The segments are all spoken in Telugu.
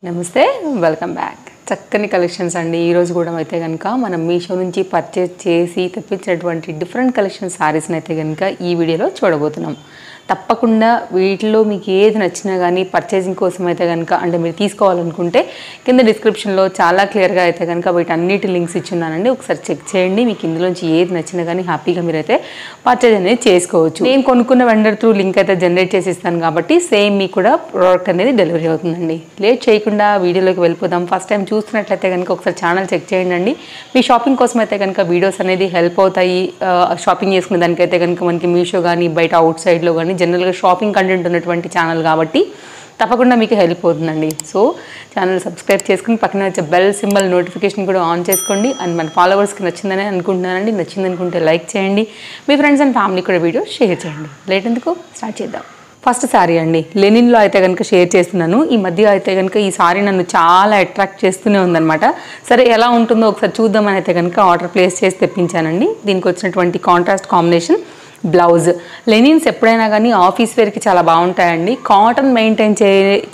నమస్తే వెల్కమ్ బ్యాక్ చక్కని కలెక్షన్స్ అండి ఈ రోజు కూడా అయితే గనుక మనం మీషో నుంచి పర్చేస్ చేసి తెప్పించినటువంటి డిఫరెంట్ కలెక్షన్ సారీస్ ని అయితే గనుక ఈ వీడియోలో చూడబోతున్నాం తప్పకుండా వీటిలో మీకు ఏది నచ్చినా గానీ పర్చేసింగ్ కోసం అయితే గనుక అంటే మీరు తీసుకోవాలనుకుంటే కింద డిస్క్రిప్షన్ లో చాలా క్లియర్ గా అయితే గనుక వీటన్నిటి లింక్స్ ఇచ్చున్నానండి ఒకసారి చెక్ చేయండి మీకు ఇందులోంచి ఏది నచ్చినా గానీ హ్యాపీగా మీరైతే పర్చేస్ అనేది చేసుకోవచ్చు నేను కొనుక్కున్న వెండర్ త్రూ లింక్ అయితే జనరేట్ చేసి ఇస్తాను కాబట్టి సేమ్ మీకు కూడా ప్రోడక్ట్ అనేది డెలివరీ అవుతుందండి లేట్ చేయకుండా వీడియోలోకి వెళ్ళిపోదాం ఫస్ట్ టైం చూస్తున్నట్లయితే గనుక ఒకసారి ఛానల్ చెక్ చేయండి మీ షాపింగ్ కోసం అయితే గనుక వీడియోస్ అనేది హెల్ప్ అవుతాయి షాపింగ్ చేసుకునే దానికైతే గనుక మనకి మీషో గానీ బయట అవుట్ సైడ్ లో గానీ జనరల్ గా షాపింగ్ కంటెంట్ ఉన్నటువంటి ఛానల్ కాబట్టి తప్పకుండా మీకు హెల్ప్ అవుతుందండి సో ఛానల్ సబ్స్క్రైబ్ చేసుకుని పక్కన వచ్చే బెల్ సింబల్ నోటిఫికేషన్ కూడా ఆన్ చేసుకోండి అండ్ మన ఫాలోవర్స్కి నచ్చిందని అనుకుంటున్నానండి నచ్చింది అనుకుంటే లైక్ చేయండి మీ ఫ్రెండ్స్ అండ్ ఫ్యామిలీ కూడా వీడియో షేర్ చేయండి లేట్ ఎందుకు స్టార్ట్ చేద్దాం ఫస్ట్ సారీ అండి లెనిన్లో అయితే కనుక షేర్ చేస్తున్నాను ఈ మధ్య అయితే కనుక ఈ సారీ నన్ను చాలా అట్రాక్ట్ చేస్తూనే ఉందన్నమాట సరే ఎలా ఉంటుందో ఒకసారి చూద్దామని అయితే కనుక ఆర్డర్ ప్లేస్ చేసి తెప్పించానండి దీనికి వచ్చినటువంటి కాంట్రాస్ట్ కాంబినేషన్ బ్లౌజ్ లెనిన్స్ ఎప్పుడైనా కానీ ఆఫీస్ వేర్కి చాలా బాగుంటాయండి కాటన్ మెయింటైన్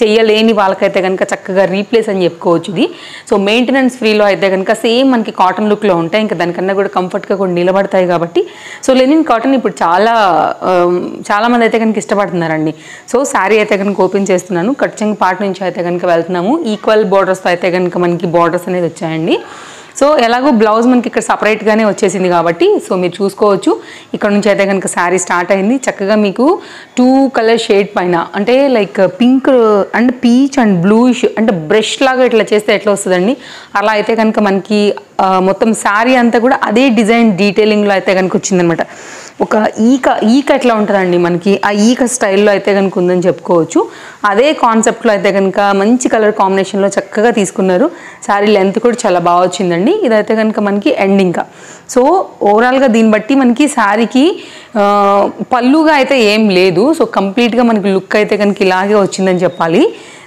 చేయలేని వాళ్ళకైతే కనుక చక్కగా రీప్లేస్ అని చెప్పుకోవచ్చు ఇది సో మెయింటెనెన్స్ ఫ్రీలో అయితే కనుక సేమ్ మనకి కాటన్ లుక్లో ఉంటాయి ఇంకా దానికన్నా కూడా కంఫర్ట్గా కూడా నిలబడతాయి కాబట్టి సో లెనిన్ కాటన్ ఇప్పుడు చాలామంది అయితే కనుక ఇష్టపడుతున్నారండి సో శారీ అయితే కనుక ఓపెన్ చేస్తున్నాను కట్చంగ్ పార్ట్ నుంచి అయితే కనుక వెళ్తున్నాము ఈక్వల్ బోర్డర్స్తో అయితే కనుక మనకి బోర్డర్స్ అనేది వచ్చాయండి సో ఎలాగో బ్లౌజ్ మనకి ఇక్కడ సపరేట్గానే వచ్చేసింది కాబట్టి సో మీరు చూసుకోవచ్చు ఇక్కడ నుంచి అయితే కనుక శారీ స్టార్ట్ అయింది చక్కగా మీకు 2 కలర్ షేడ్ పైన అంటే like pink and peach and bluish అంటే బ్రష్ లాగా ఇట్లా చేస్తే ఎట్లా వస్తుందండి అలా అయితే కనుక మనకి మొత్తం శారీ అంతా కూడా అదే డిజైన్ డీటెయిలింగ్లో అయితే కనుక వచ్చిందనమాట ఒక ఈక ఎట్లా ఉంటుందండి మనకి ఆ ఈక స్టైల్లో అయితే కనుక ఉందని చెప్పుకోవచ్చు అదే కాన్సెప్ట్లో అయితే కనుక మంచి కలర్ కాంబినేషన్లో చక్కగా తీసుకున్నారు శారీ లెంత్ కూడా చాలా బాగా వచ్చిందండి ఇదైతే కనుక మనకి ఎండింగ్ సో ఓవరాల్గా దీన్ని బట్టి మనకి శారీకి పళ్ళుగా అయితే ఏం లేదు సో కంప్లీట్గా మనకి లుక్ అయితే కనుక ఇలాగే వచ్చిందని చెప్పాలి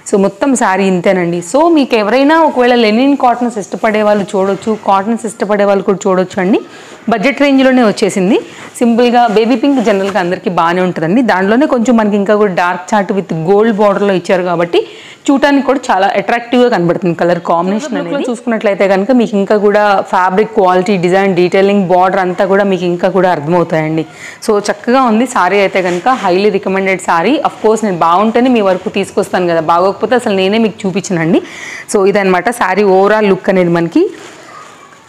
సో మొత్తం శారీ ఇంతేనండి సో మీకు ఎవరైనా ఒకవేళ లెనిన్ కాటన్స్ ఇష్టపడే వాళ్ళు చూడొచ్చు కాటన్స్ ఇష్టపడే వాళ్ళు కూడా చూడొచ్చు అండి బడ్జెట్ రేంజ్లోనే వచ్చేసింది సింపుల్గా బేబీ పింక్ జనరల్గా అందరికీ బాగానే ఉంటుందండి దాంట్లోనే కొంచెం మనకి ఇంకా కూడా డార్క్ చార్ట్ విత్ గోల్డ్ బార్డర్లో ఇచ్చారు కాబట్టి చూడటానికి కూడా చాలా అట్రాక్టివ్గా కనబడుతుంది కలర్ కాంబినేషన్ అనేది చూసుకున్నట్లయితే కనుక మీకు ఇంకా కూడా fabric quality design detailing border అంతా కూడా మీకు ఇంకా కూడా అర్థమవుతాయండి సో చక్కగా ఉంది సారీ అయితే కనుక highly recommended sorry of course నేను బాగుంటేనే మీ వరకు తీసుకొస్తాను కదా బాగోకపోతే అసలు నేనే మీకు చూపించనండి సో ఇదనమాట సారీ ఓవరాల్ లుక్ అనేది మనకి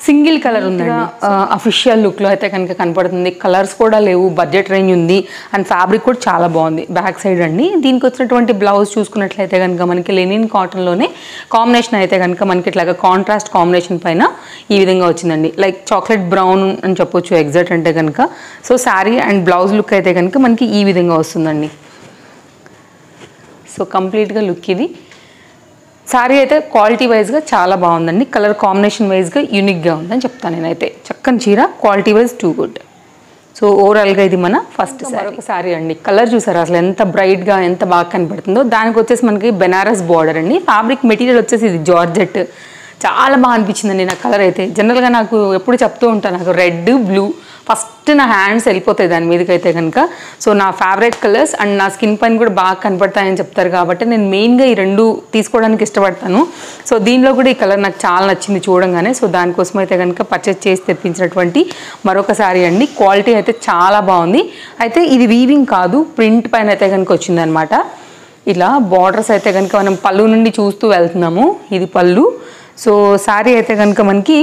సింగిల్ కలర్ ఉందండి అఫిషియల్ లుక్లో అయితే కనుక కనపడుతుంది కలర్స్ కూడా లేవు బడ్జెట్ రేంజ్ ఉంది అండ్ ఫ్యాబ్రిక్ కూడా చాలా బాగుంది బ్యాక్ సైడ్ అండి దీనికి వచ్చినటువంటి బ్లౌజ్ చూసుకున్నట్లయితే కనుక మనకి లెనిన్ కాటన్లోనే కాంబినేషన్ అయితే కనుక మనకి ఇట్లాగా కాంట్రాస్ట్ కాంబినేషన్ పైన ఈ విధంగా వచ్చిందండి లైక్ చాక్లెట్ బ్రౌన్ అని చెప్పొచ్చు ఎగ్జాక్ట్ అంటే కనుక so sari and blouse look అయితే కనుక మనకి ఈ విధంగా వస్తుందండి సో కంప్లీట్గా లుక్ ఇది శారీ అయితే క్వాలిటీ వైజ్గా చాలా బాగుందండి కలర్ కాంబినేషన్ వైజ్గా యూనిక్గా ఉందని చెప్తాను నేనైతే చక్కని చీర quality wise too good so ఓవరాల్గా ఇది మన ఫస్ట్ మరొక శారీ అండి కలర్ చూసారు అసలు ఎంత బ్రైట్గా ఎంత బాగా కనపడుతుందో దానికి వచ్చేసి మనకి బెనారస్ బార్డర్ అండి ఫ్యాబ్రిక్ మెటీరియల్ వచ్చేసి ఇది జార్జెట్ చాలా బాగా అనిపించిందండి నా కలర్ అయితే జనరల్గా నాకు ఎప్పుడు చెప్తూ ఉంటాను నాకు రెడ్ బ్లూ ఫస్ట్ నా హ్యాండ్స్ వెళ్ళిపోతాయి దాని మీదకి అయితే కనుక సో నా ఫేవరెట్ కలర్స్ అండ్ నా స్కిన్ పైన కూడా బాగా కనపడతాయని చెప్తారు కాబట్టి నేను మెయిన్గా ఈ రెండు తీసుకోవడానికి ఇష్టపడతాను సో దీనిలో కూడా ఈ కలర్ నాకు చాలా నచ్చింది చూడంగానే సో దానికోసం అయితే కనుక పర్చేస్ చేసి తెప్పించినటువంటి మరొక శారీ అండి క్వాలిటీ అయితే చాలా బాగుంది అయితే ఇది వీవింగ్ కాదు ప్రింట్ పైన అయితే కనుక వచ్చిందనమాట ఇలా బార్డర్స్ అయితే కనుక మనం పళ్ళు నుండి చూస్తూ వెళ్తున్నాము ఇది పళ్ళు సో శారీ అయితే కనుక మనకి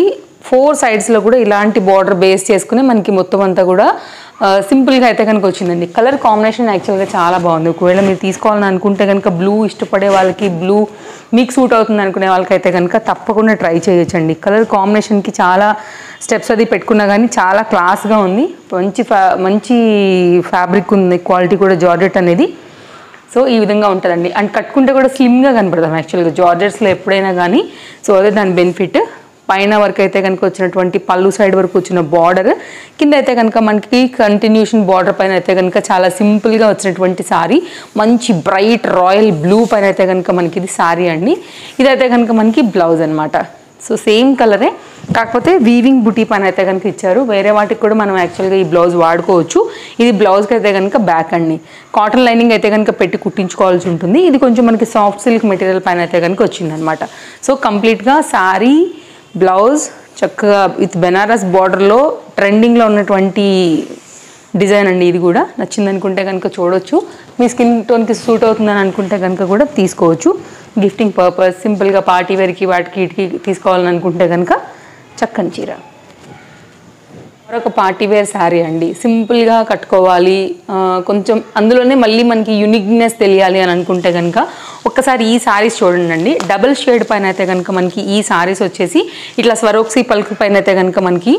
4 సైడ్స్లో కూడా ఇలాంటి బార్డర్ బేస్ చేసుకుని మనకి మొత్తం అంతా కూడా సింపుల్గా అయితే కనుక వచ్చిందండి కలర్ కాంబినేషన్ యాక్చువల్గా చాలా బాగుంది ఒకవేళ మీరు తీసుకోవాలని అనుకుంటే కనుక బ్లూ ఇష్టపడే వాళ్ళకి బ్లూ మీకు సూట్ అవుతుంది అనుకునే వాళ్ళకైతే కనుక తప్పకుండా ట్రై చేయొచ్చండి కలర్ కాంబినేషన్కి చాలా స్టెప్స్ అది పెట్టుకున్నా కానీ చాలా క్లాస్గా ఉంది మంచి ఫ్యాబ్రిక్ ఉంది క్వాలిటీ కూడా జార్జెట్ అనేది సో ఈ విధంగా ఉంటుందండి అండ్ కట్టుకుంటే కూడా స్లిమ్గా కనపడతాం యాక్చువల్గా జార్జెట్స్లో ఎప్పుడైనా కానీ సో అదే దాని బెనిఫిట్ పైన వరకు అయితే కనుక వచ్చినటువంటి పళ్ళు సైడ్ వరకు వచ్చిన బార్డర్ కింద అయితే కనుక మనకి కంటిన్యూషన్ బార్డర్ పైన అయితే కనుక చాలా సింపుల్గా వచ్చినటువంటి సారీ మంచి బ్రైట్ రాయల్ బ్లూ పైన అయితే కనుక మనకి ఇది సారీ అండి ఇదైతే కనుక మనకి బ్లౌజ్ అనమాట సో సేమ్ కలరే, కాకపోతే వీవింగ్ బుటీ పైన అయితే కనుక ఇచ్చారు. వేరే వాటికి కూడా మనం యాక్చువల్గా ఈ బ్లౌజ్ వాడుకోవచ్చు. ఇది బ్లౌజ్కి అయితే కనుక బ్యాక్ అండి, కాటన్ లైనింగ్ అయితే కనుక పెట్టి కుట్టించుకోవాల్సి ఉంటుంది. ఇది కొంచెం మనకి సాఫ్ట్ సిల్క్ మెటీరియల్ పైన అయితే కనుక వచ్చిందనమాట. సో కంప్లీట్గా శారీ, బ్లౌజ్ చక్కగా విత్ బెనారస్ బార్డర్లో ట్రెండింగ్లో ఉన్నటువంటి డిజైన్ అండి. ఇది కూడా నచ్చింది అనుకుంటే కనుక చూడొచ్చు. మీ స్కిన్ టోన్కి సూట్ అవుతుందని అనుకుంటే కనుక కూడా తీసుకోవచ్చు. గిఫ్టింగ్ పర్పస్, సింపుల్గా పార్టీ వేర్కి వాటికి ఇటుకి తీసుకోవాలని అనుకుంటే కనుక చక్కని చీర. మరొక పార్టీ వేర్ శారీ అండి, సింపుల్గా కట్టుకోవాలి, కొంచెం అందులోనే మళ్ళీ మనకి యూనిక్నెస్ తెలియాలి అని అనుకుంటే కనుక ఒక్కసారి ఈ శారీస్ చూడండి అండి. డబుల్ షేడ్ పైన అయితే కనుక మనకి ఈ శారీస్ వచ్చేసి ఇట్లా స్వరోక్సీ పల్క్ పైన అయితే కనుక మనకి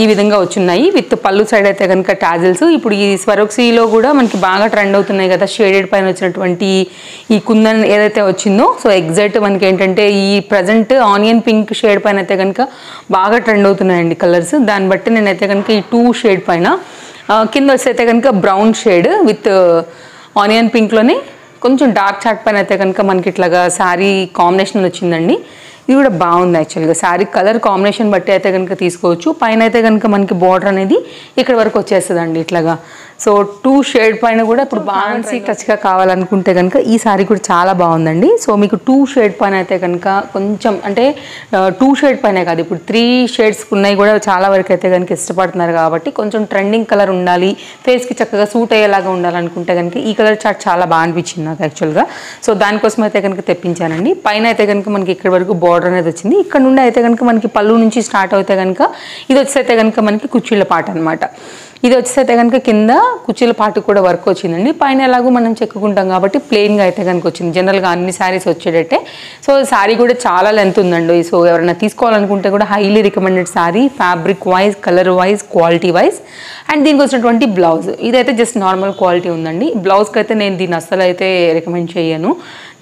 ఈ విధంగా వచ్చున్నాయి. విత్ పళ్ళు సైడ్ అయితే కనుక టాజిల్స్. ఇప్పుడు ఈ స్వరోక్సీలో కూడా మనకి బాగా ట్రెండ్ అవుతున్నాయి కదా షేడెడ్ పైన వచ్చినటువంటి ఈ కుందన్ ఏదైతే వచ్చిందో. సో ఎగ్జాక్ట్ మనకి ఏంటంటే ఈ ప్రజెంట్ ఆనియన్ పింక్ షేడ్ పైన అయితే కనుక బాగా ట్రెండ్ అవుతున్నాయండి కలర్స్. దాన్ని బట్టి నేనైతే కనుక ఈ 2 షేడ్ పైన కింద వచ్చి అయితే కనుక బ్రౌన్ షేడ్ విత్ ఆనియన్ పింక్లోనే కొంచెం డార్క్ చాట్ పైన అయితే కనుక మనకి ఇట్లాగా శారీ కాంబినేషన్ వచ్చిందండి. ఇది కూడా బాగుంది యాక్చువల్గా. శారీ కలర్ కాంబినేషన్ బట్టి అయితే కనుక తీసుకోవచ్చు. పైన అయితే కనుక మనకి బార్డర్ అనేది ఇక్కడ వరకు వచ్చేస్తుందండి ఇట్లాగా. సో 2 షేడ్ పైన కూడా ఇప్పుడు బాగా టచ్గా కావాలనుకుంటే కనుక ఈ శారీ కూడా చాలా బాగుందండి. సో మీకు 2 షేడ్ పైన అయితే కనుక కొంచెం అంటే 2 షేడ్ పైనే కాదు, ఇప్పుడు 3 షేడ్స్ ఉన్నాయి కూడా చాలా వరకు అయితే కనుక ఇష్టపడుతున్నారు కాబట్టి కొంచెం ట్రెండింగ్ కలర్ ఉండాలి, ఫేస్కి చక్కగా సూట్ అయ్యేలాగా ఉండాలనుకుంటే కనుక ఈ కలర్ చార్ట్ చాలా బాగా అనిపించింది నాకు యాక్చువల్గా. సో దానికోసం అయితే కనుక తెప్పించానండి. పైన అయితే కనుక మనకి ఇక్కడ వరకు బార్డర్ అనేది వచ్చింది. ఇక్కడ నుండి అయితే కనుక మనకి పళ్ళు నుంచి స్టార్ట్ అవుతే కనుక ఇది వచ్చి అయితే కనుక మనకి కుర్చీల పాట అనమాట. ఇది వచ్చేసైతే కనుక కింద కుర్చీల పాటు కూడా వర్క్ వచ్చిందండి. పైన ఎలాగో మనం చెక్కుకుంటాం కాబట్టి ప్లెయిన్గా అయితే కనుక వచ్చింది. జనరల్గా అన్ని శారీస్ వచ్చేటట్టే. సో శారీ కూడా చాలా లెంత్ ఉందండి. సో ఎవరైనా తీసుకోవాలనుకుంటే కూడా highly recommended sari, fabric wise, colour wise, quality wise. And దీనికి వచ్చినటువంటి బ్లౌజ్ ఇదైతే జస్ట్ నార్మల్ క్వాలిటీ ఉందండి. బ్లౌజ్కి అయితే నేను దీన్ని అస్సలు అయితే రికమెండ్ చేయను.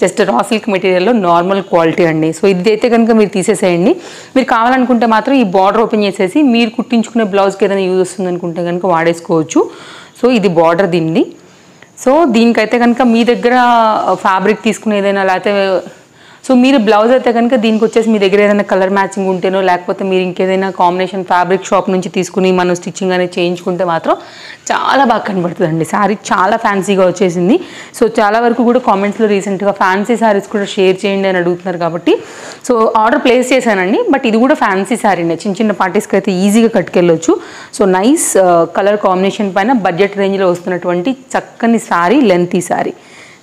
జస్ట్ రా సిల్క్ మెటీరియల్లో నార్మల్ క్వాలిటీ అండి. సో ఇది అయితే కనుక మీరు తీసేసేయండి. మీరు కావాలనుకుంటే మాత్రం ఈ బార్డర్ ఓపెన్ చేసేసి మీరు కుట్టించుకునే బ్లౌజ్కి ఏదైనా యూజ్ వస్తుంది అనుకుంటే కనుక వాడేసుకోవచ్చు. సో ఇది బార్డర్ దీన్ని. సో దీనికైతే కనుక మీ దగ్గర ఫ్యాబ్రిక్ తీసుకునే ఏదైనా లేకపోతే సో మీరు బ్లౌజ్ అయితే కనుక దీనికి వచ్చేసి మీ దగ్గర ఏదైనా కలర్ మ్యాచింగ్ ఉంటేనో లేకపోతే మీరు ఇంకేదైనా కాంబినేషన్ ఫ్యాబ్రిక్ షాప్ నుంచి తీసుకుని మనం స్టిచ్చింగ్ అనేది చేయించుకుంటే మాత్రం చాలా బాగా కనబడుతుందండి. శారీ చాలా ఫ్యాన్సీగా వచ్చేసింది. సో చాలా వరకు కూడా కామెంట్స్లో రీసెంట్గా ఫ్యాన్సీ శారీస్ కూడా షేర్ చేయండి అని అడుగుతున్నారు కాబట్టి సో ఆర్డర్ ప్లేస్ చేశానండి. బట్ ఇది కూడా ఫ్యాన్సీ శారీనే, చిన్న చిన్న పార్టీస్కి అయితే ఈజీగా కట్టుకెళ్ళొచ్చు. సో నైస్ కలర్ కాంబినేషన్ పైన బడ్జెట్ రేంజ్లో వస్తున్నటువంటి చక్కని శారీ, లెంతీ శారీ.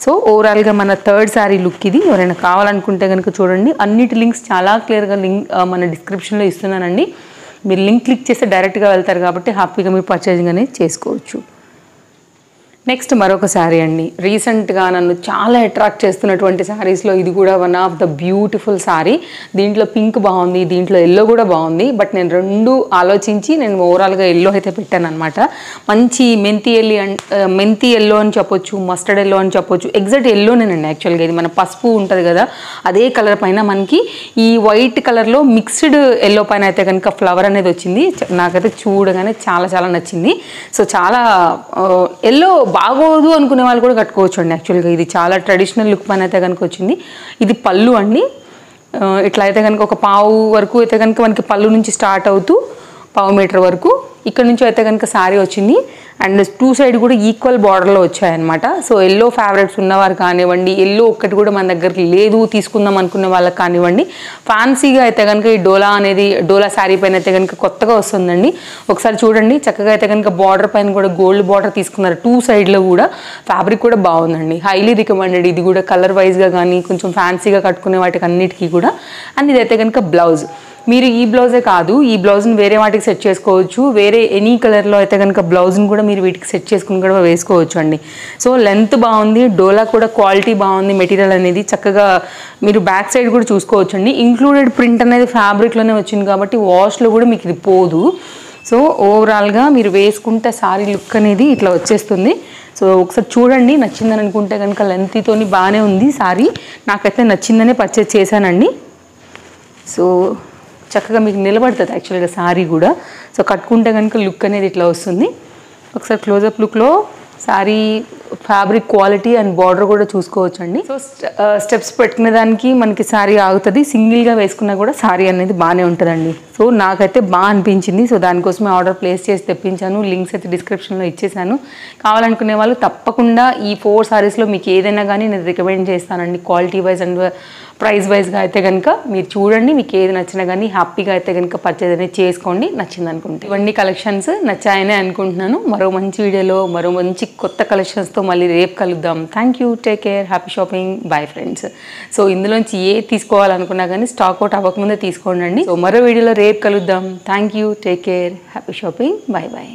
సో ఓవరాల్గా మన 3rd శారీ లుక్ ఇది. ఎవరైనా కావాలనుకుంటే కనుక చూడండి. అన్నిటి లింక్స్ చాలా క్లియర్గా మన డిస్క్రిప్షన్లో ఇస్తున్నానండి. మీరు లింక్ క్లిక్ చేస్తే డైరెక్ట్గా వెళ్తారు కాబట్టి హ్యాపీగా మీరు పర్చేజింగ్ అనేది చేసుకోవచ్చు. నెక్స్ట్ మరొక శారీ అండి. రీసెంట్గా నన్ను చాలా అట్రాక్ట్ చేస్తున్నటువంటి శారీస్లో ఇది కూడా one of the beautiful sari. దీంట్లో పింక్ బాగుంది, దీంట్లో ఎల్లో కూడా బాగుంది. బట్ నేను రెండు ఆలోచించి నేను ఓవరాల్గా ఎల్లో అయితే పెట్టాను అనమాట. మంచి మెంతి ఎల్లో అని చెప్పొచ్చు, మస్టర్డ్ ఎల్లో అని చెప్పొచ్చు. ఎగ్జాక్ట్ ఎల్లోనేనండి యాక్చువల్గా. ఇది మన పసుపు ఉంటుంది కదా అదే కలర్ పైన మనకి ఈ వైట్ కలర్లో మిక్స్డ్ ఎల్లో పైన అయితే కనుక ఫ్లవర్ అనేది వచ్చింది. నాకైతే చూడగానే చాలా చాలా నచ్చింది. సో చాలా ఎల్లో బాగోదు అనుకునే వాళ్ళు కూడా కట్టుకోవచ్చు అండి. యాక్చువల్గా ఇది చాలా ట్రెడిషనల్ లుక్ పైన అయితే కనుక వచ్చింది. ఇది పళ్ళు అండి. ఇట్లా అయితే కనుక ఒక పావు వరకు అయితే కనుక మనకి పళ్ళు నుంచి స్టార్ట్ అవుతూ పావు మీటర్ వరకు ఇక్కడ నుంచి అయితే కనుక శారీ వచ్చింది. అండ్ 2 సైడ్ కూడా ఈక్వల్ బార్డర్లో వచ్చాయన్నమాట. సో ఎల్లో ఫేవరెట్స్ ఉన్నవారు కానివ్వండి, ఎల్లో ఒక్కటి కూడా మన దగ్గరికి లేదు తీసుకుందాం అనుకునే వాళ్ళకి కానివ్వండి, ఫ్యాన్సీగా అయితే కనుక ఈ డోలా శారీ పైన అయితే కనుక కొత్తగా వస్తుందండి. ఒకసారి చూడండి. చక్కగా అయితే కనుక బార్డర్ పైన కూడా గోల్డ్ బార్డర్ తీసుకున్నారు. 2 సైడ్లో కూడా ఫ్యాబ్రిక్ కూడా బాగుందండి. Highly recommended. ఇది కూడా కలర్ వైజ్గా కానీ కొంచెం ఫ్యాన్సీగా కట్టుకునే వాటికి అన్నిటికీ కూడా. అండ్ ఇదైతే కనుక బ్లౌజ్. మీరు ఈ బ్లౌజే కాదు, ఈ బ్లౌజ్ని వేరే వాటికి సెట్ చేసుకోవచ్చు. వేరే ఎనీ కలర్లో అయితే కనుక బ్లౌజ్ని కూడా మీరు వీటికి సెట్ చేసుకుని కూడా వేసుకోవచ్చు అండి. సో లెంత్ బాగుంది, డోలా కూడా క్వాలిటీ బాగుంది. మెటీరియల్ అనేది చక్కగా మీరు బ్యాక్ సైడ్ కూడా చూసుకోవచ్చు అండి. ఇంక్లూడెడ్ ప్రింట్ అనేది ఫ్యాబ్రిక్లోనే వచ్చింది కాబట్టి వాష్లో కూడా మీకు ఇది పోదు. సో ఓవరాల్గా మీరు వేసుకుంటే సారీ లుక్ అనేది ఇట్లా వచ్చేస్తుంది. సో ఒకసారి చూడండి. నచ్చిందని అనుకుంటే కనుక లెంత్తోని బాగానే ఉంది సారీ. నాకైతే నచ్చిందనే పర్చేజ్ చేశానండి. సో చక్కగా మీకు నిలబడుతుంది యాక్చువల్గా శారీ కూడా. సో కట్టుకుంటే కనుక లుక్ అనేది ఇట్లా వస్తుంది. ఒకసారి క్లోజప్ లుక్లో sari fabric quality and border కూడా చూసుకోవచ్చండి. సో స్టెప్స్ పెట్టుకునే దానికి మనకి శారీ ఆగుతుంది, సింగిల్గా వేసుకున్నా కూడా శారీ అనేది బాగానే ఉంటుందండి. సో నాకైతే బాగా అనిపించింది. సో దానికోసమే ఆర్డర్ ప్లేస్ చేసి తెప్పించాను. లింక్స్ అయితే డిస్క్రిప్షన్లో ఇచ్చేసాను. కావాలనుకునే వాళ్ళు తప్పకుండా ఈ 4 సారీస్లో మీకు ఏదైనా కానీ నేను రికమెండ్ చేస్తానండి. క్వాలిటీ వైజ్ అండ్ ప్రైస్ వైజ్గా అయితే కనుక మీరు చూడండి, మీకు ఏది నచ్చినా కానీ హ్యాపీగా అయితే కనుక పర్చేజ్ అనేది చేసుకోండి నచ్చింది అనుకుంటే. ఇవన్నీ కలెక్షన్స్ నచ్చాయనే అనుకుంటున్నాను. మరో మంచి వీడియోలో మరో మంచి కొత్త కలెక్షన్స్తో మళ్ళీ రేపు కలుద్దాం. Thank you, take care, happy shopping, bye friends. So ఇందులోంచి ఏ తీసుకోవాలనుకున్నా కానీ స్టాక్ అవుట్ అవ్వకముందే తీసుకోండి. సో మరో వీడియోలో రేపు కలుద్దాం. Thank you, take care, happy shopping, by by.